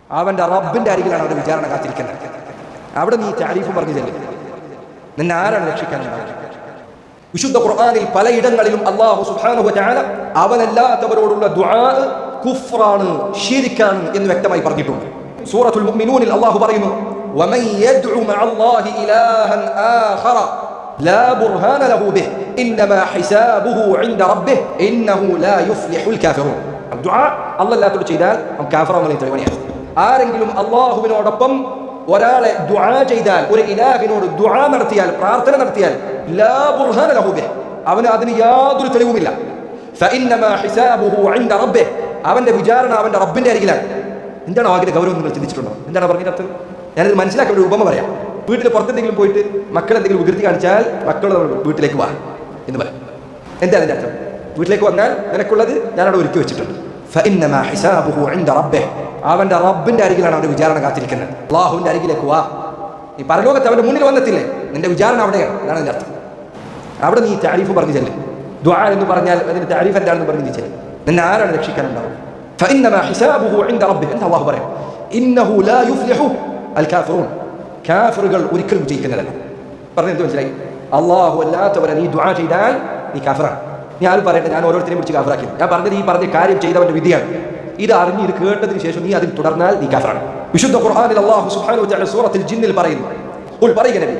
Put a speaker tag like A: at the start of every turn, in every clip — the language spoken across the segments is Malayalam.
A: അവന്റെ റബ്ബിന്റെ അരികിലാണ് അവന്റെ വിചാരണ കാത്തിരിക്കുന്നത്. അവിടെ നീ താരീഫ് പറഞ്ഞു ചെല്ലും. നിന്നെ ആരാണ് രക്ഷിക്കാനുണ്ടാവുക? വിശുദ്ധ ഖുർആനിൽ പലയിടങ്ങളിലും അല്ലാഹു സുബ്ഹാനഹു വ തആല അവനല്ലാത്തവരോടുള്ള ദുആ കുഫ്റാണ്, ശിർക്കാണ് എന്ന് വ്യക്തമായി പറഞ്ഞിട്ടുണ്ട്. സൂറത്തുൽ മുഅ്മിനൂനിൽ അല്ലാഹു പറയുന്നു, വമൻ യദ്ഉ മഅല്ലാഹി ഇലാഹൻ ആഖറ ലാ ബുർഹാന ലഹു ബിഹി ഇന്നമാ ഹിസാബുഹു ഇൻദ റബ്ബിഹി ഇന്നഹു ലാ യുഫ്ലിഹുൽ കാഫിറൂൻ. ദുആ അല്ലാഹുവോട് ചെയ്താൽ അവൻ കാഫിറാണെന്ന് തെളിവാണ്. ആരെങ്കിലും അല്ലാഹുവിനോടൊപ്പം ഒരാളെ ദുആ ചെയ്താൽ, ഒരു ഇലാഹിനോട് ദുആ നടത്തിയാൽ, പ്രാർത്ഥന നടത്തിയാൽ, ലാ ബുർഹാന ലഹു ബിഹി, അവന് അതിന് യാതൊരു തെളിവുമില്ല. ഫഇന്നമാ ഹിസാബുഹു ഇൻദ റബ്ബിഹി, അവന്റെ വിചാരണ അവന്റെ റബ്ബിന്റെ അരികിലാണ്. എന്താണ് ആഗ്രഹ ഗൗരവം നിങ്ങൾ ചിന്തിച്ചിട്ടുണ്ടോ? എന്താണ് പറഞ്ഞിട്ട്? ഞാനിത് മനസ്സിലാക്കാൻ ഒരു ഉപമ പറയാം. വീട്ടിൽ പുറത്തെന്തെങ്കിലും പോയിട്ട് മക്കൾ എന്തെങ്കിലും വികൃതി കാണിച്ചാൽ മക്കൾ വീട്ടിലേക്ക് വാ എന്ന് പറയും. എന്താണ് അതിന്റെ അർത്ഥം? വീട്ടിലേക്ക് വന്നാൽ നിനക്കുള്ളത് ഞാനവിടെ ഒരുക്കി വെച്ചിട്ടുണ്ട്. ഫഇന്നമാ ഹിസാബുഹു ഇൻദ റബ്ബിഹി, അവന്റെ റബ്ബിന്റെ അരികിലാണ് അവന്റെ വിചാരണ കാത്തിരിക്കുന്നത്. അല്ലാഹുവിന്റെ അരികിലേക്ക് വാ. ഈ പരലോകത്ത് അവന്റെ മുന്നിൽ വന്നെത്തില്ലേ, നിന്റെ വിചാരണ അവിടെയാണ്. അതാണ് അതിന്റെ അർത്ഥം. അവിടെ നീ താരീഫ് പറഞ്ഞു ചെല്ലും. ദുആ എന്ന് പറഞ്ഞാൽ അതിന്റെ താരീഫ് എന്താണെന്ന് പറഞ്ഞു ചെല്ലും. നിന്നെ ആരാണ് രക്ഷിക്കാനുണ്ടാവും? ഫഇന്നമാ ഹിസാബുഹു ഇൻദ റബ്ബിഹി, എന്താ അല്ലാഹു പറയാം? ഇന്നഹു ലാ യുഫ്ലിഹു അൽ കാഫിറൂൻ, കാഫിറുകൾ ഒരിക്കലും വിജയിക്കുന്നതല്ല. പറഞ്ഞത് മനസ്സിലായി? അല്ലാഹു അല്ലാത്തവരെ നീ ദുആ ചെയ്താൽ നീ കാഫിറാണ്. ഞാൻ ആരും പറയട്ടെ, ഞാൻ ഓരോരുത്തരെയും പിടിച്ച് കാഫിറാക്കി. ഞാൻ പറഞ്ഞത് ഈ പറഞ്ഞ കാര്യം ചെയ്തവന്റെ വിധിയാണ്. ഇത് അറിഞ്ഞ് ഇത് കേട്ടതിന് ശേഷം നീ അതിൽ തുടർന്നാൽ നീ കാഫിറാണ്. വിശുദ്ധ ഖുർആനിൽ അല്ലാഹു സുബ്ഹാനഹു വ തആല സൂറത്തുൽ ജിന്നിൽ പറയുന്നു, ഖുൽ പറയുക നബി,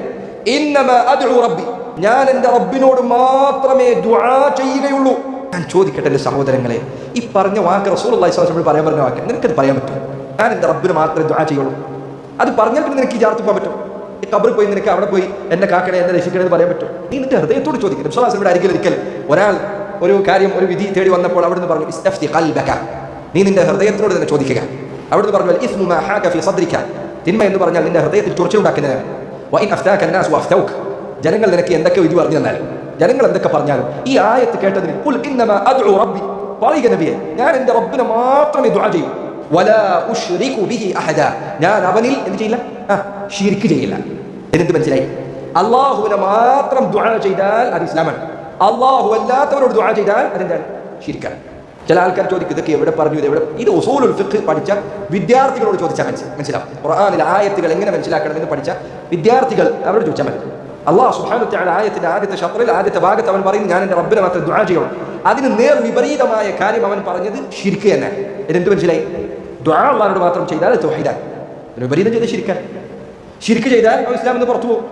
A: ഇന്നമാ അദ്ഉ റബ്ബി, ഞാൻ എൻ്റെ റബ്ബിനോട് മാത്രമേ ദുആ ചെയ്യുകയുള്ളൂ. ഞാൻ ചോദിക്കട്ടെ എൻ്റെ സഹോദരങ്ങളെ, ഈ പറഞ്ഞ വാക്ക് റസൂലുള്ളാഹി സ്വല്ലല്ലാഹു അലൈഹി വസല്ലം പറയാൻ പറഞ്ഞ വാക്ക് നിനക്കത് പറയാൻ പറ്റും? ഞാൻ എൻ്റെ റബ്ബിന് മാത്രമേ ദുആ ചെയ്യുള്ളൂ. അത് പറഞ്ഞാൽ പിന്നെ നിനക്ക് ഇജാറത്ത് പോകാൻ പറ്റും? ഈ ഖബറിൽ പോയി നിനക്ക് അവിടെ പോയി എന്നെ കാക്കണേ, എന്നെ രക്ഷിക്കണേ എന്ന് പറയാൻ പറ്റും? നീ നിന്റെ ഹൃദയത്തോട് ചോദിക്കും. റസൂലുള്ളാഹി സ്വല്ലല്ലാഹു അലൈഹി വസല്ലം ഒരിക്കൽ ഒരാൾ ഒരു കാര്യം, ഒരു വിധി തേടി വന്നപ്പോൾ അവിടുന്ന് പറഞ്ഞു, ഇസ്തഫ്തി ഖൽബക, നീ നിന്റെ ഹൃദയത്തിനോട് തന്നെ ചോദിക്കുക. അവിടുന്ന് പറഞ്ഞു, അൽ ഇസ്മു മാ ഹാക ഫീ സദ്രിക, തിന്മ എന്ന് പറഞ്ഞാൽ നിന്റെ ഹൃദയത്തിൽ ചൊറിച്ചിലുണ്ടാക്കുന്നതാണ്. വഇൻ അഫ്താക അന്നാസ് വഅഫ്തൗക, ജനങ്ങൾ നിനക്ക് എന്തൊക്കെ വിധി പറഞ്ഞു തന്നാലും, ജനങ്ങൾ എന്തൊക്കെ പറഞ്ഞാലും ഈ ആയത്ത് കേട്ടതിന് ഖുൽ ഇന്നമാ അദ്ഉ റബ്ബി, പറയുക നബിയെ, ഞാൻ എൻ്റെ റബ്ബിനെ മാത്രമേ ദുആ ചെയ്യൂ. വലാ ഉശ്രികു ബിഹി അഹദ, ഞാൻ അവനിൽ എന്ത് ചെയ്യില്ല? ശിർക്ക് ചെയ്യില്ല. എന്നിട്ട് മനസ്സിലായി? അല്ലാഹുവിനെ മാത്രം ദുആ ചെയ്താൽ അത് ഇസ്ലാമാണ്. അല്ലാഹു അല്ലാത്തവരോട് ദുആ ചെയ്താൽ അതെന്താണ്? ശിർക്കാണ്. ചില ആൾക്കാർ ചോദിക്കും, ഇതൊക്കെ എവിടെ പറഞ്ഞു, ഇത് എവിടെ? ഇത് ഉസൂലുൽ ഫിഖ് പഠിച്ച വിദ്യാർത്ഥികളോട് ചോദിച്ചാൽ മനസ്സിലാവും. ഖുർആനിലെ ആയത്തുകൾ എങ്ങനെ മനസ്സിലാക്കണമെന്ന് പഠിച്ച വിദ്യാർത്ഥികൾ അവരോട് ചോദിച്ചാൽ മതി. അല്ലാഹു സുബ്ഹാനഹു വ തആല ആയത്തിന്റെ ആദ്യത്തെ ഷത്റിൽ, ആദ്യത്തെ ഭാഗത്ത് അവൻ പറയുന്നു, ഞാൻ എൻ്റെ റബ്ബിനെ മാത്രം ദുആ ചെയ്യുള്ളൂ. അതിന് നേർ വിപരീതമായ കാര്യം അവൻ പറഞ്ഞത് ശിർക്ക് തന്നെ. ഇതെന്ത് മനസ്സിലായി? ദുആ അല്ലാഹുവോട് മാത്രം ചെയ്താൽ തൗഹീദാണ്, വിപരീതം ചെയ്ത് ശിർക്കാണ്. ശിർക്ക് ചെയ്താൽ ഇസ്ലാമിൽ നിന്ന് പുറത്തു പോകും.